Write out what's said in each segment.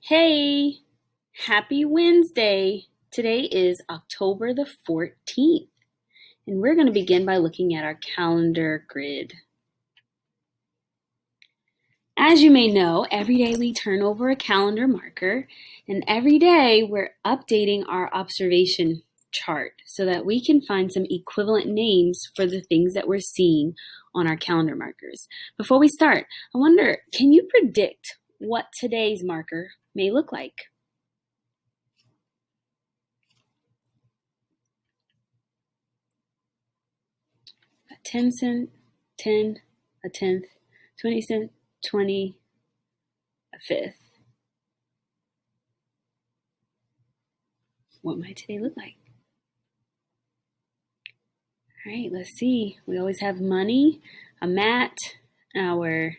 Hey, happy Wednesday. Today is October the 14th, and we're going to begin by looking at our calendar grid. As you may know, every day we turn over a calendar marker, and every day we're updating our observation chart so that we can find some equivalent names for the things that we're seeing on our calendar markers. Before we start, I wonder, can you predict what today's marker may look like? A 10 cent, 10, a tenth, 20 cent, 20, a fifth. What might today look like? All right, let's see. We always have money, a mat, our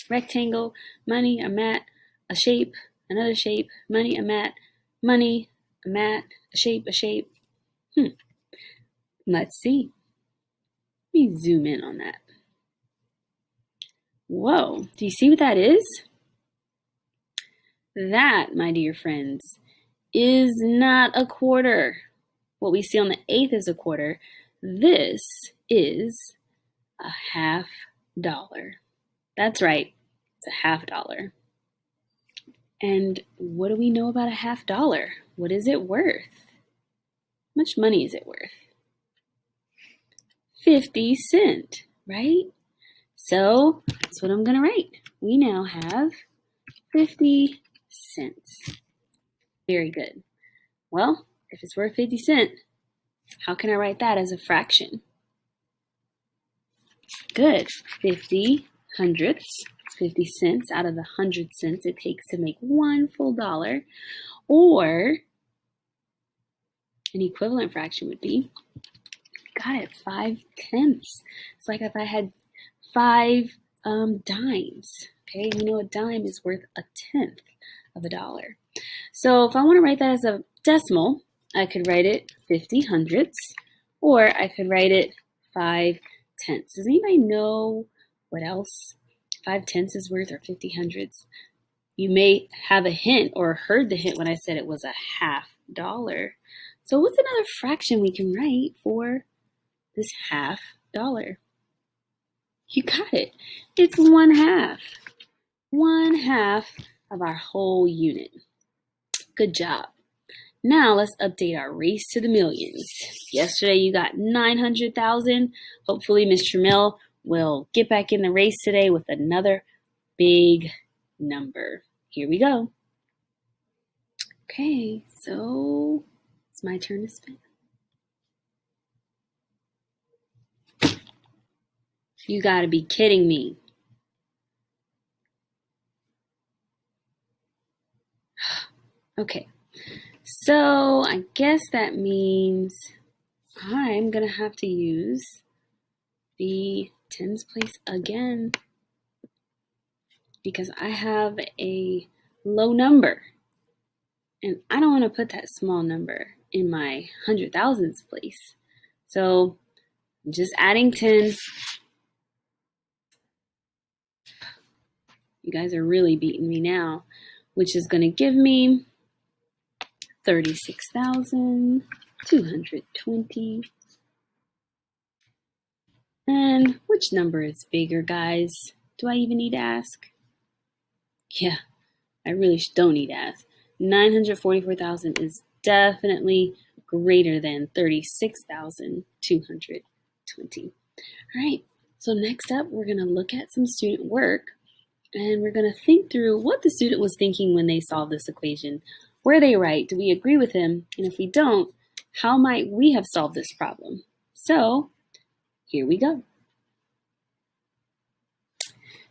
rectangle, money, a mat, a shape, another shape, money, a mat, a shape, a shape. Let's see. Let me zoom in on that. Whoa, do you see what that is? That, my dear friends, is not a quarter. What we see on the eighth is a quarter. This is a $half. That's right, it's a $half. And what do we know about a $half? What is it worth? How much money is it worth? 50 cents, right? So that's what I'm going to write. We now have 50 cents. Very good. Well, if it's worth 50 cents, how can I write that as a fraction? Good. 50 hundredths. It's 50 cents out of the 100 cents it takes to make one full dollar. Or an equivalent fraction would be, got it, 5/10. It's like if I had 5 dimes. Okay, we know a dime is worth a tenth of a dollar. So if I want to write that as a decimal, I could write it 50 hundredths, or I could write it 5/10. Does anybody know what else 5/10 is worth, or 50 hundredths? You may have a hint or heard the hint when I said it was a $half. So what's another fraction we can write for this $half? You got it. It's 1/2. 1/2 of our whole unit. Good job. Now let's update our race to the millions. Yesterday you got 900,000. Hopefully Mr. Mill will get back in the race today with another big number. Here we go. Okay, so it's my turn to spin. You gotta be kidding me. Okay, so I guess that means I'm gonna have to use the tens place again because I have a low number and I don't want to put that small number in my 100,000s place. So I'm just adding 10. You guys are really beating me now, which is going to give me 36,220. And which number is bigger, guys? Do I even need to ask? Yeah, I really don't need to ask. 944,000 is definitely greater than 36,220. All right, so next up, we're going to look at some student work, and we're going to think through what the student was thinking when they solved this equation. Were they right? Do we agree with him? And if we don't, how might we have solved this problem? So here we go.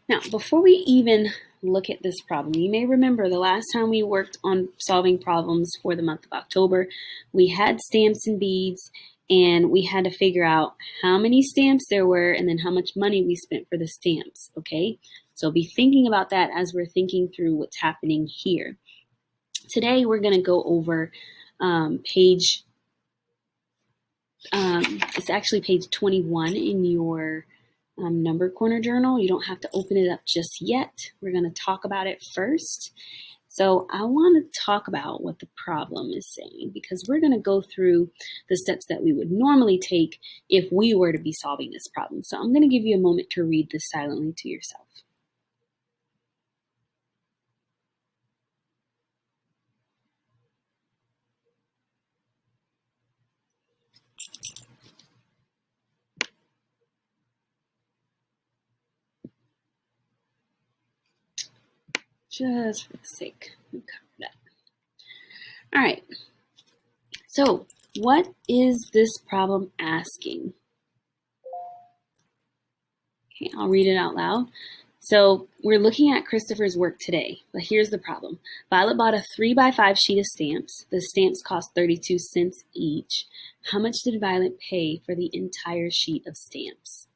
Now, before we even look at this problem, you may remember the last time we worked on solving problems for the month of October, we had stamps and beads, and we had to figure out how many stamps there were and then how much money we spent for the stamps, okay? So be thinking about that as we're thinking through what's happening here. Today, we're going to go over it's actually page 21 in your number corner journal. You don't have to open it up just yet. We're going to talk about it first. So I want to talk about what the problem is saying, because we're going to go through the steps that we would normally take if we were to be solving this problem. So I'm going to give you a moment to read this silently to yourself. Just for the sake of cover that. All right. So what is this problem asking? Okay, I'll read it out loud. So we're looking at Christopher's work today, but here's the problem. Violet bought a 3x5 sheet of stamps. The stamps cost 32 cents each. How much did Violet pay for the entire sheet of stamps?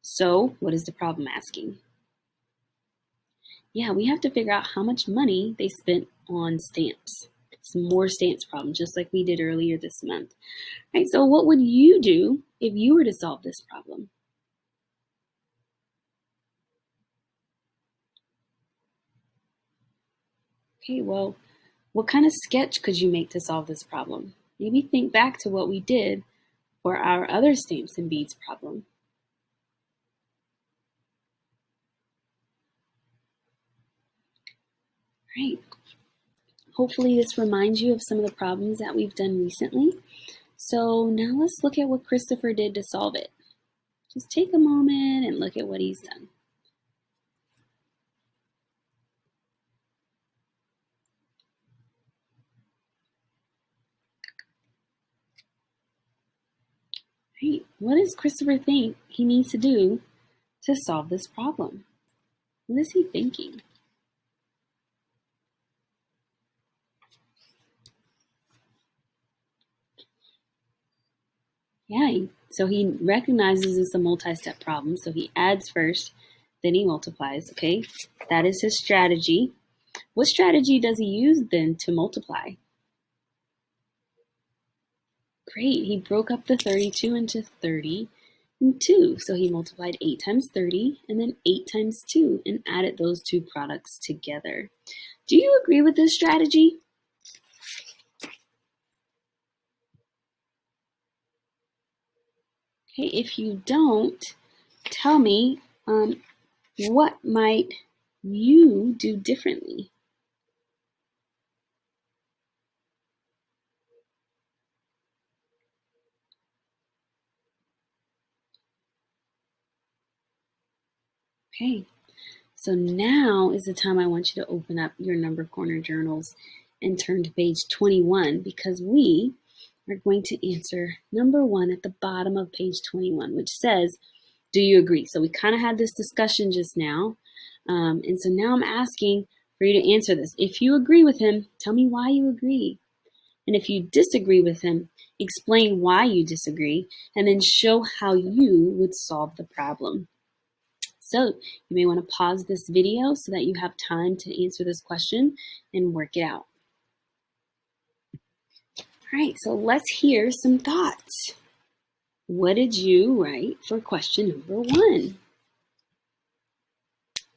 So what is the problem asking? Yeah, we have to figure out how much money they spent on stamps. It's more stamps problem, just like we did earlier this month. All right, so what would you do if you were to solve this problem? Okay, well, what kind of sketch could you make to solve this problem? Maybe think back to what we did for our other stamps and beads problem. Right. Hopefully this reminds you of some of the problems that we've done recently. So now let's look at what Christopher did to solve it. Just take a moment and look at what he's done. Right. What does Christopher think he needs to do to solve this problem? What is he thinking? Yeah, so he recognizes it's a multi-step problem. So he adds first, then he multiplies, okay? That is his strategy. What strategy does he use then to multiply? Great, he broke up the 32 into 30 and 2. So he multiplied 8 times 30 and then 8 times 2 and added those two products together. Do you agree with this strategy? Okay, if you don't, tell me what might you do differently? Okay, so now is the time I want you to open up your Number Corner journals and turn to page 21, because we are going to answer number 1 at the bottom of page 21, which says, do you agree? So we kind of had this discussion just now. And so now I'm asking for you to answer this. If you agree with him, tell me why you agree. And if you disagree with him, explain why you disagree, and then show how you would solve the problem. So you may want to pause this video so that you have time to answer this question and work it out. All right, so let's hear some thoughts. What did you write for question number 1?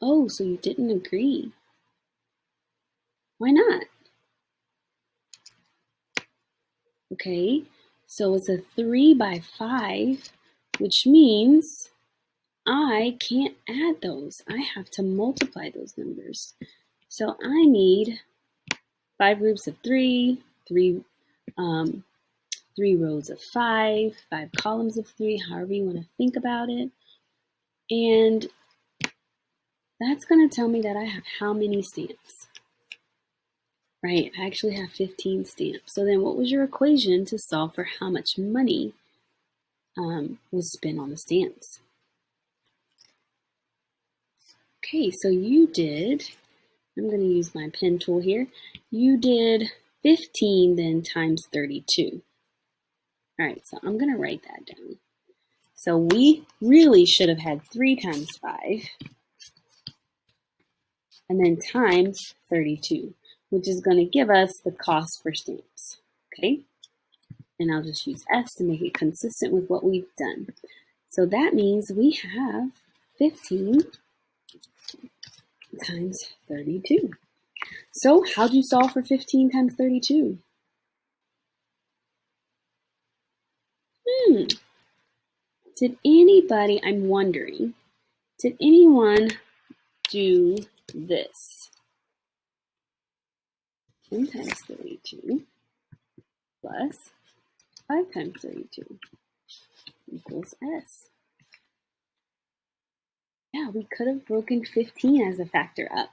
Oh, so you didn't agree. Why not? Okay, so it's a 3x5, which means I can't add those. I have to multiply those numbers. So I need 5 groups of 3, 3 rows of 5, 5 columns of 3, however you want to think about it. And that's going to tell me that I have how many stamps? Right, I actually have 15 stamps. So then what was your equation to solve for how much money was spent on the stamps? Okay, so you did, I'm going to use my pen tool here, you did 15 then times 32. All right, so I'm going to write that down. So we really should have had 3 times 5 and then times 32, which is going to give us the cost for stamps, okay? And I'll just use S to make it consistent with what we've done. So that means we have 15 times 32. So how'd you solve for 15 times 32? Did anybody, I'm wondering, did anyone do this? 10 times 32 plus 5 times 32 equals S. Yeah, we could have broken 15 as a factor up.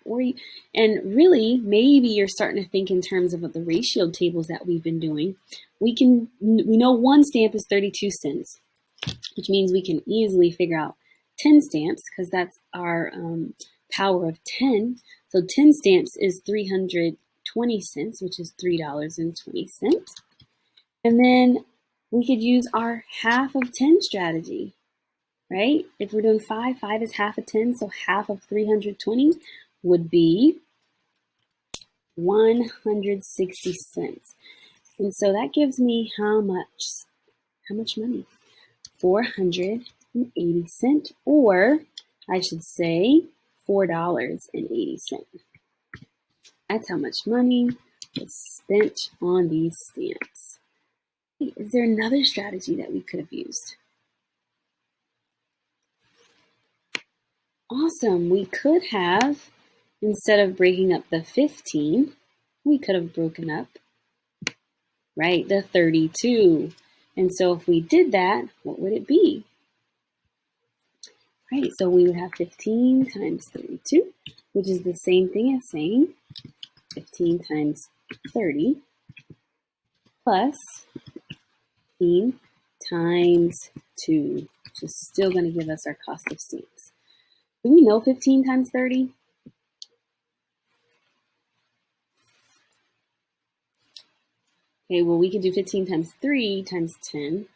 And really, maybe you're starting to think in terms of the ratio tables that we've been doing. We know one stamp is 32 cents, which means we can easily figure out 10 stamps because that's our power of 10. So 10 stamps is 320 cents, which is $3.20. And then we could use our half of 10 strategy. Right? If we're doing 5 is half of 10, so half of 320 would be 160 cents. And so that gives me how much money? 480 cents, or I should say $4.80. That's how much money was spent on these stamps. Hey, is there another strategy that we could have used? Awesome. We could have, instead of breaking up the 15, we could have broken up, right, the 32. And so if we did that, what would it be? Right, so we would have 15 times 32, which is the same thing as saying 15 times 30 plus 15 times 2, which is still going to give us our cost of stamps. Do we know 15 times 30? Okay, well, we could do 15 times 3 times 10.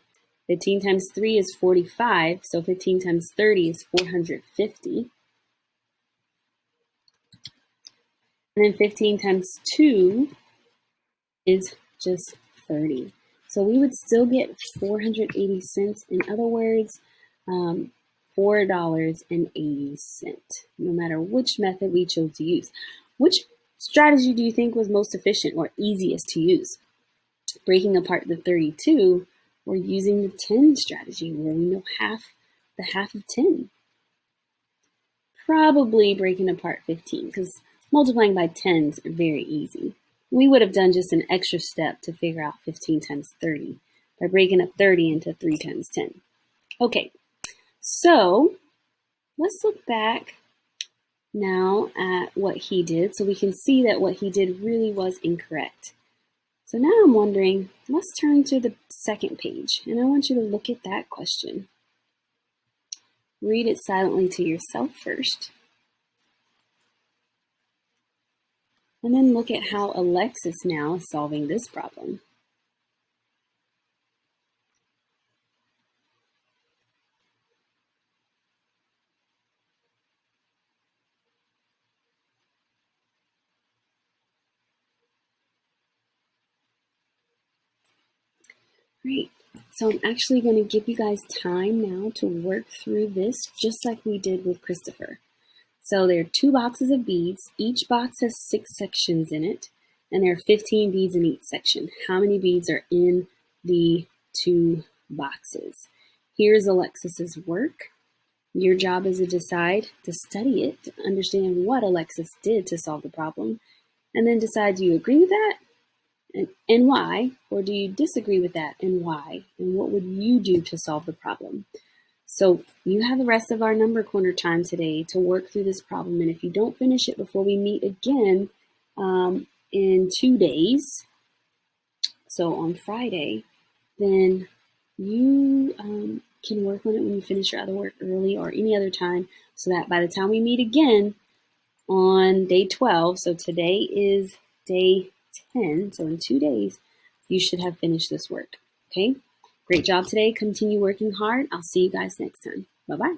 15 times 3 is 45, so 15 times 30 is 450. And then 15 times 2 is just 30. So we would still get 480 cents. In other words, $4.80, no matter which method we chose to use. Which strategy do you think was most efficient or easiest to use? Breaking apart the 32 or using the 10 strategy where we know the half of 10? Probably breaking apart 15 because multiplying by 10s are very easy. We would have done just an extra step to figure out 15 times 30 by breaking up 30 into 3 times 10. Okay, so let's look back now at what he did so we can see that what he did really was incorrect. So now I'm wondering, let's turn to the second page, and I want you to look at that question. Read it silently to yourself first. And then look at how Alexis now is solving this problem. Great. So I'm actually going to give you guys time now to work through this just like we did with Christopher. So there are 2 boxes of beads. Each box has 6 sections in it, and there are 15 beads in each section. How many beads are in the 2 boxes? Here's Alexis's work. Your job is to decide to study it, to understand what Alexis did to solve the problem, and then decide, do you agree with that? And why? Or do you disagree with that and why? And what would you do to solve the problem? So you have the rest of our number corner time today to work through this problem. And if you don't finish it before we meet again in 2 days, so on Friday, then you can work on it when you finish your other work early or any other time so that by the time we meet again on day 12, so today is day 10, so in 2 days, you should have finished this work, okay? Great job today. Continue working hard. I'll see you guys next time. Bye-bye.